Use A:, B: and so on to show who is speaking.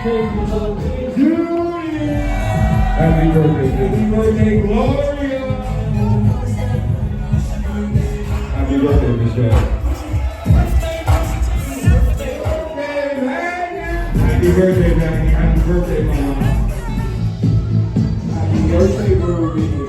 A: Happy birthday, Gloria. Happy birthday, Michelle. Happy birthday, Maggie. Happy birthday, Mama. Happy birthday, Ruby.